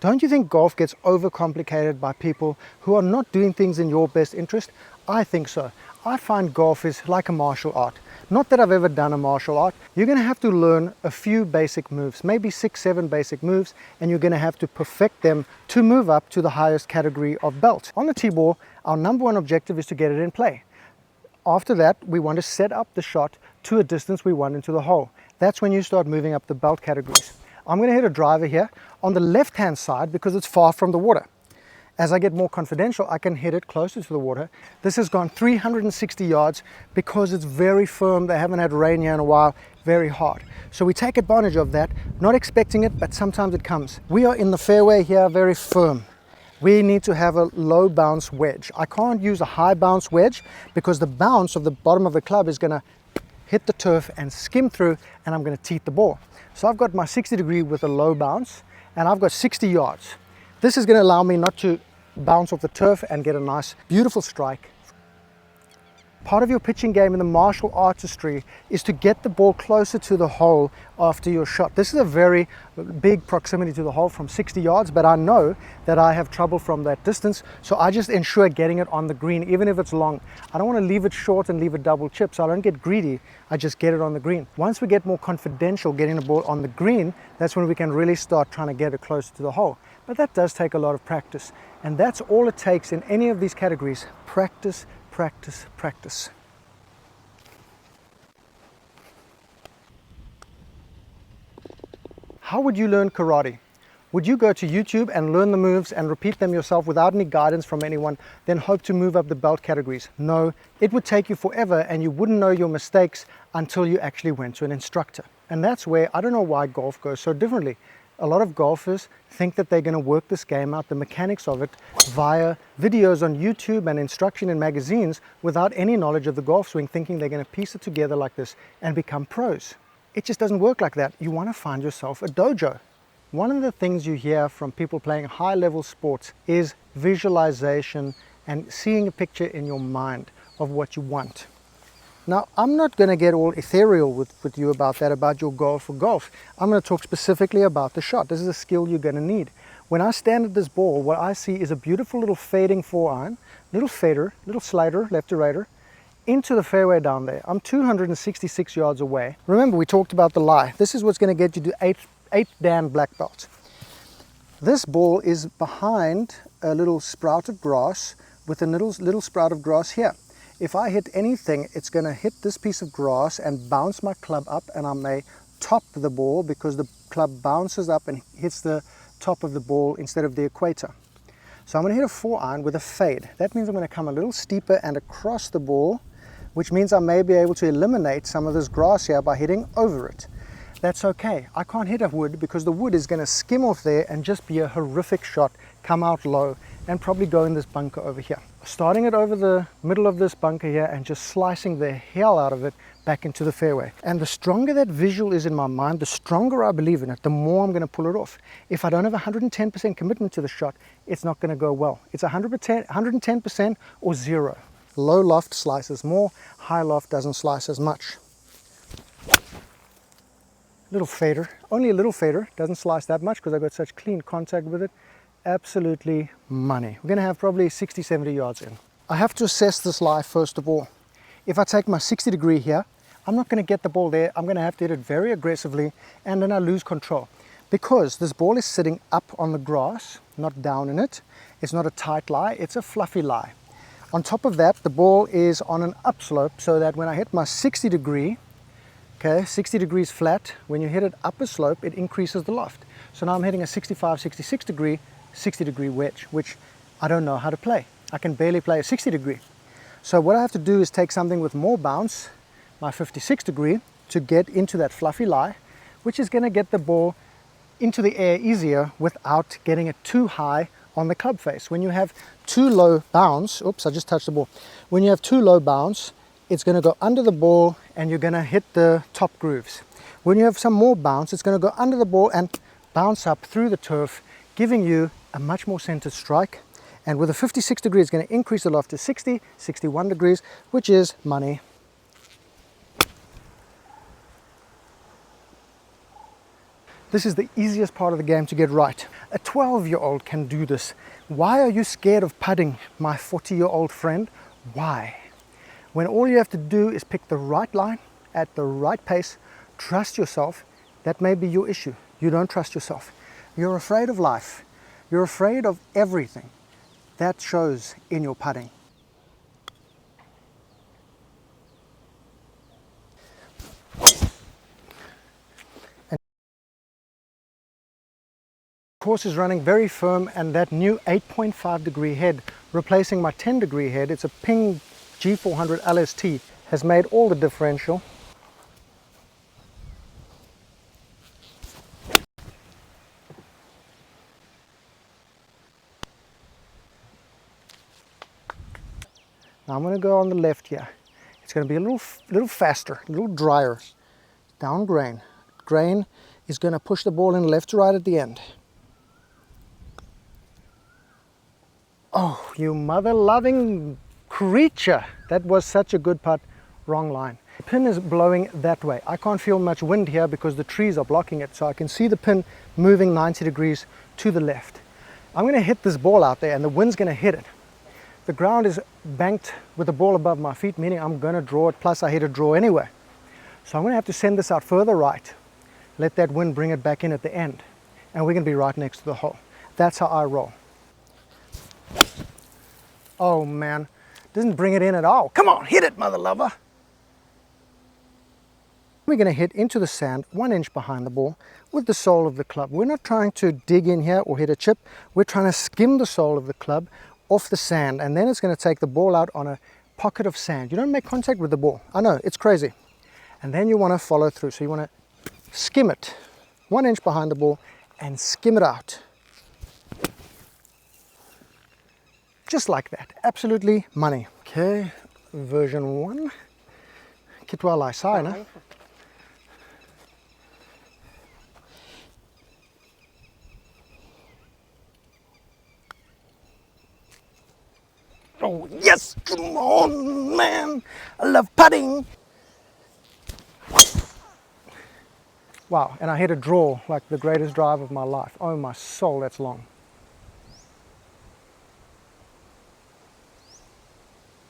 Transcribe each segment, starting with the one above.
Don't you think golf gets overcomplicated by people who are not doing things in your best interest? I think so. I find golf is like a martial art. Not that I've ever done a martial art. You're going to have to learn a few basic moves, maybe 6, 7 basic moves, and you're going to have to perfect them to move up to the highest category of belt. On the tee ball, our number one objective is to get it in play. After that, we want to set up the shot to a distance we want into the hole. That's when you start moving up the belt categories. I'm going to hit a driver here on the left-hand side because it's far from the water. As I get more confidential, I can hit it closer to the water. This has gone 360 yards because it's very firm. They haven't had rain here in a while, very hard. So we take advantage of that, not expecting it, but sometimes it comes. We are in the fairway here, very firm. We need to have a low bounce wedge. I can't use a high bounce wedge because the bounce of the bottom of the club is going to hit the turf and skim through, and I'm going to teat the ball. So I've got my 60 degree with a low bounce, and I've got 60 yards. This is going to allow me not to bounce off the turf and get a nice, beautiful strike. Part of your pitching game in the martial artistry is to get the ball closer to the hole after your shot. This is a very big proximity to the hole from 60 yards, but I know that I have trouble from that distance, so I just ensure getting it on the green, even if it's long. I don't want to leave it short and leave it double chip, so I don't get greedy. I just get it on the green. Once we get more confidential getting the ball on the green, that's when we can really start trying to get it closer to the hole. But that does take a lot of practice, and that's all it takes in any of these categories. Practice, practice, practice. How would you learn karate? Would you go to YouTube and learn the moves and repeat them yourself without any guidance from anyone, then hope to move up the belt categories? No, it would take you forever and you wouldn't know your mistakes until you actually went to an instructor. And that's where I don't know why golf goes so differently. A lot of golfers think that they're going to work this game out, the mechanics of it, via videos on YouTube and instruction in magazines without any knowledge of the golf swing, thinking they're going to piece it together like this and become pros. It just doesn't work like that. You want to find yourself a dojo. One of the things you hear from people playing high-level sports is visualization and seeing a picture in your mind of what you want. Now, I'm not going to get all ethereal with you about that, about your goal for golf. I'm going to talk specifically about the shot. This is a skill you're going to need. When I stand at this ball, what I see is a beautiful little fading 4-iron, little fader, little slider, left to righter, into the fairway down there. I'm 266 yards away. Remember, we talked about the lie. This is what's going to get you to eight Dan black belts. This ball is behind a little sprout of grass with a little sprout of grass here. If I hit anything, it's going to hit this piece of grass and bounce my club up, and I may top the ball because the club bounces up and hits the top of the ball instead of the equator. So I'm going to hit a 4-iron with a fade. That means I'm going to come a little steeper and across the ball, which means I may be able to eliminate some of this grass here by hitting over it. That's okay. I can't hit a wood because the wood is going to skim off there and just be a horrific shot, come out low, and probably go in this bunker over here. Starting it over the middle of this bunker here and just slicing the hell out of it back into the fairway. And the stronger that visual is in my mind, the stronger I believe in it, the more I'm going to pull it off. If I don't have 110% commitment to the shot, it's not going to go well. It's 110% or zero. Low loft slices more, high loft doesn't slice as much. Little fader, only a little fader, doesn't slice that much because I've got such clean contact with it. Absolutely money. We're going to have probably 60, 70 yards in. I have to assess this lie first of all. If I take my 60 degree here, I'm not going to get the ball there. I'm going to have to hit it very aggressively, and then I lose control. Because this ball is sitting up on the grass, not down in it. It's not a tight lie, it's a fluffy lie. On top of that, the ball is on an upslope, so that when I hit my 60 degree, okay, 60 degrees flat, when you hit it up a slope, it increases the loft. So now I'm hitting a 65, 66 degree, 60 degree wedge, which I don't know how to play. I can barely play a 60 degree. So what I have to do is take something with more bounce, my 56 degree, to get into that fluffy lie, which is going to get the ball into the air easier without getting it too high on the club face. When you have too low bounce, oops, I just touched the ball. When you have too low bounce, it's going to go under the ball and you're going to hit the top grooves. When you have some more bounce, it's going to go under the ball and bounce up through the turf, giving you a much more centered strike. And with a 56 degree, it's going to increase the loft to 60, 61 degrees, which is money. This is the easiest part of the game to get right. A 12-year-old can do this. Why are you scared of putting, my 40-year-old friend? Why? When all you have to do is pick the right line at the right pace, trust yourself. That may be your issue. You don't trust yourself. You're afraid of life. You're afraid of everything. That shows in your putting. The course is running very firm, and that new 8.5 degree head replacing my 10 degree head, it's a Ping G400 LST, has made all the differential. Now I'm going to go on the left here. It's going to be a little faster, a little drier. Down grain. Grain is going to push the ball in left to right at the end. Oh, you mother-loving creature. That was such a good putt. Wrong line. The pin is blowing that way. I can't feel much wind here because the trees are blocking it, so I can see the pin moving 90 degrees to the left. I'm going to hit this ball out there and the wind's going to hit it. The ground is banked with the ball above my feet, meaning I'm going to draw it, plus I hit a draw anyway. So I'm going to have to send this out further right, let that wind bring it back in at the end, and we're going to be right next to the hole. That's how I roll. Oh man, doesn't bring it in at all. Come on, hit it, mother lover. We're going to hit into the sand 1 inch behind the ball with the sole of the club. We're not trying to dig in here or hit a chip. We're trying to skim the sole of the club off the sand, and then it's going to take the ball out on a pocket of sand. You don't make contact with the ball. I know, it's crazy. And then you want to follow through. So you want to skim it 1 inch behind the ball and skim it out. Just like that. Absolutely money. Okay, version 1. Kitwa lai sai na. Oh yes, come on man, I love putting. Wow, and I hit a draw like the greatest drive of my life. Oh my soul, that's long.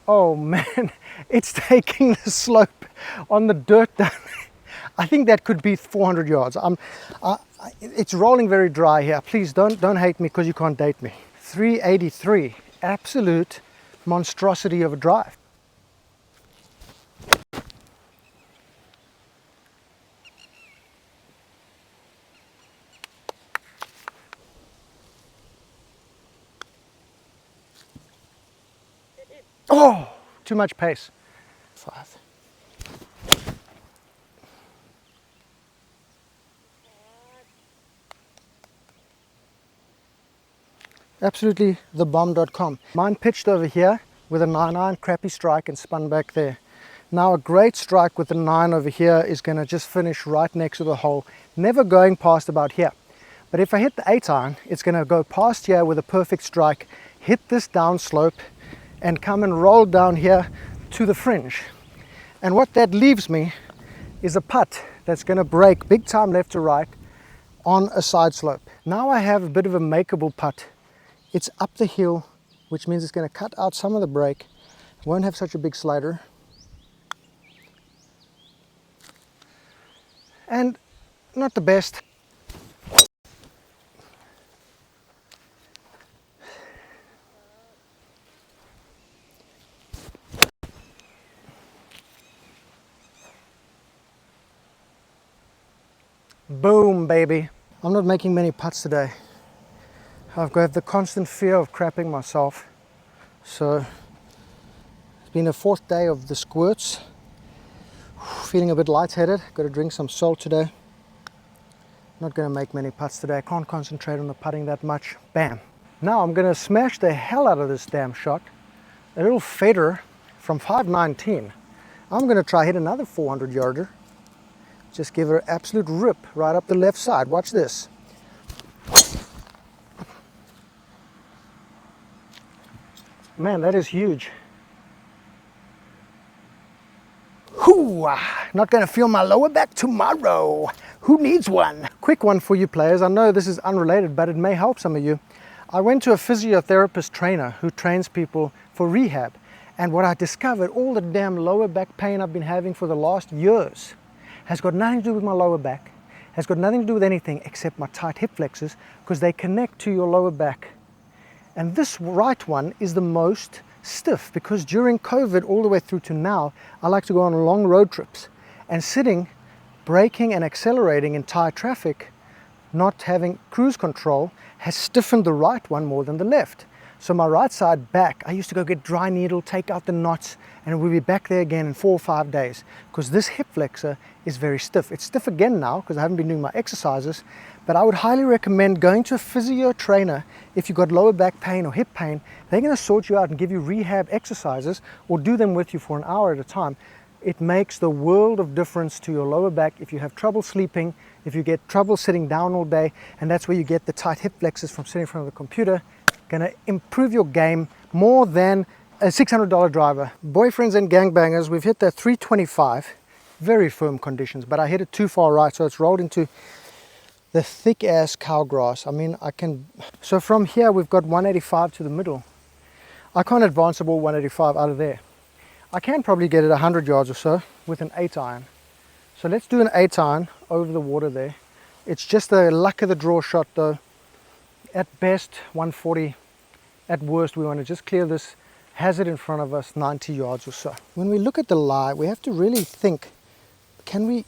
Oh man, it's taking the slope on the dirt down. I think that could be 400 yards. It's rolling very dry here. Please don't hate me because you can't date me. 383, absolute monstrosity of a drive. Oh, too much pace. 5. Absolutely thebomb.com. Mine pitched over here with a 9-iron, crappy strike and spun back there. Now a great strike with the 9 over here is going to just finish right next to the hole, never going past about here. But if I hit the 8-iron, it's going to go past here with a perfect strike, hit this down slope and come and roll down here to the fringe. And what that leaves me is a putt that's going to break big time left to right on a side slope. Now I have a bit of a makeable putt. It's up the hill, which means it's going to cut out some of the break. Won't have such a big slider. And not the best. Boom, baby. I'm not making many putts today. I've got the constant fear of crapping myself. So it's been the 4th day of the squirts. Feeling a bit lightheaded. Got to drink some salt today. Not going to make many putts today. I can't concentrate on the putting that much. Bam. Now I'm going to smash the hell out of this damn shot. A little fader from 519. I'm going to try hit another 400 yarder. Just give her an absolute rip right up the left side. Watch this. Man, that is huge. Whoo! Not gonna feel my lower back tomorrow. Who needs one? Quick one for you players. I know this is unrelated, but it may help some of you. I went to a physiotherapist trainer who trains people for rehab. And what I discovered, all the damn lower back pain I've been having for the last years has got nothing to do with my lower back, has got nothing to do with anything except my tight hip flexors, because they connect to your lower back. And this right one is the most stiff, because during COVID all the way through to now, I like to go on long road trips, and sitting, braking and accelerating in tight traffic, not having cruise control, has stiffened the right one more than the left. So my right side back, I used to go get dry needle, take out the knots, and we'll be back there again in 4 or 5 days, because this hip flexor is very stiff. It's stiff again now because I haven't been doing my exercises, but I would highly recommend going to a physio trainer if you've got lower back pain or hip pain. They're going to sort you out and give you rehab exercises or do them with you for an hour at a time. It makes the world of difference to your lower back if you have trouble sleeping, if you get trouble sitting down all day, and that's where you get the tight hip flexors from sitting in front of the computer. Going to improve your game more than a $600 driver. Boyfriends and gangbangers, we've hit that 325, very firm conditions, but I hit it too far right, so it's rolled into the thick ass cow grass. I mean, so from here we've got 185 to the middle. I can't advance the ball 185 out of there. I can probably get it 100 yards or so with an 8 iron. So let's do an 8 iron over the water there. It's just the luck of the draw shot though. At best 140, at worst we want to just clear this hazard in front of us 90 yards or so. When we look at the lie, we have to really think, can we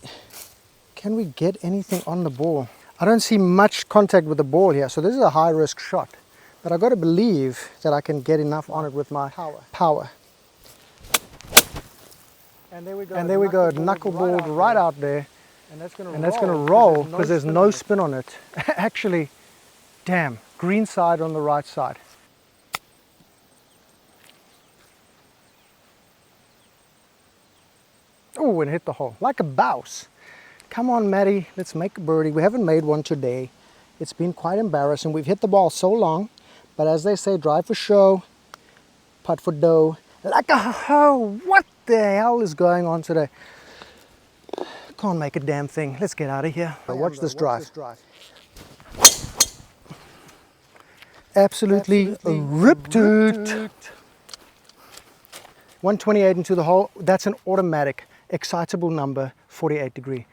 get anything on the ball? I don't see much contact with the ball here, so this is a high risk shot, but I've got to believe that I can get enough on it with my power. And there we go, knuckleballed right out there, and that's going to roll because there's no spin on it. Actually, damn, green side on the right side. Oh, and hit the hole like a bouse. Come on, Matty, let's make a birdie. We haven't made one today. It's been quite embarrassing. We've hit the ball so long, but as they say, drive for show, putt for dough. Like a hoe. What the hell is going on today? Can't make a damn thing. Let's get out of here. Watch this drive. Absolutely ripped it. 128 into the hole. That's an automatic excitable number, 48 degree.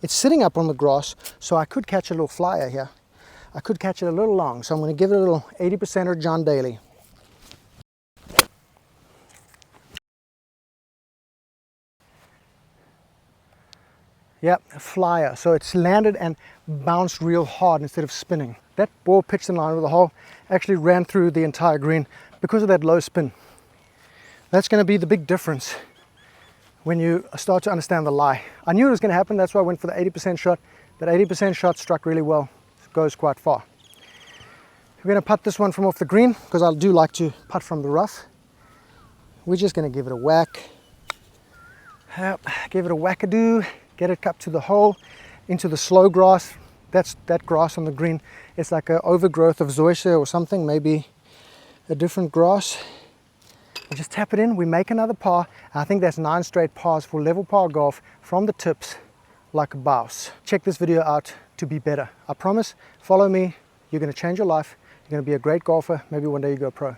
It's sitting up on the grass, so I could catch a little flyer here. I could catch it a little long, so I'm going to give it a little 80%er John Daly. Yep, flyer. So it's landed and bounced real hard instead of spinning. That ball pitched in line with the hole, actually ran through the entire green because of that low spin. That's going to be the big difference when you start to understand the lie. I knew it was going to happen, that's why I went for the 80% shot. That 80% shot struck really well, it goes quite far. We're going to putt this one from off the green because I do like to putt from the rough. We're just going to give it a whack. Give it a whackadoo. Get it up to the hole, into the slow grass. That's that grass on the green. It's like an overgrowth of zoysia or something, maybe a different grass. And just tap it in, we make another par. I think that's 9 straight pars for level par golf from the tips like a bouse. Check this video out to be better. I promise, follow me, you're going to change your life. You're going to be a great golfer. Maybe one day you go pro.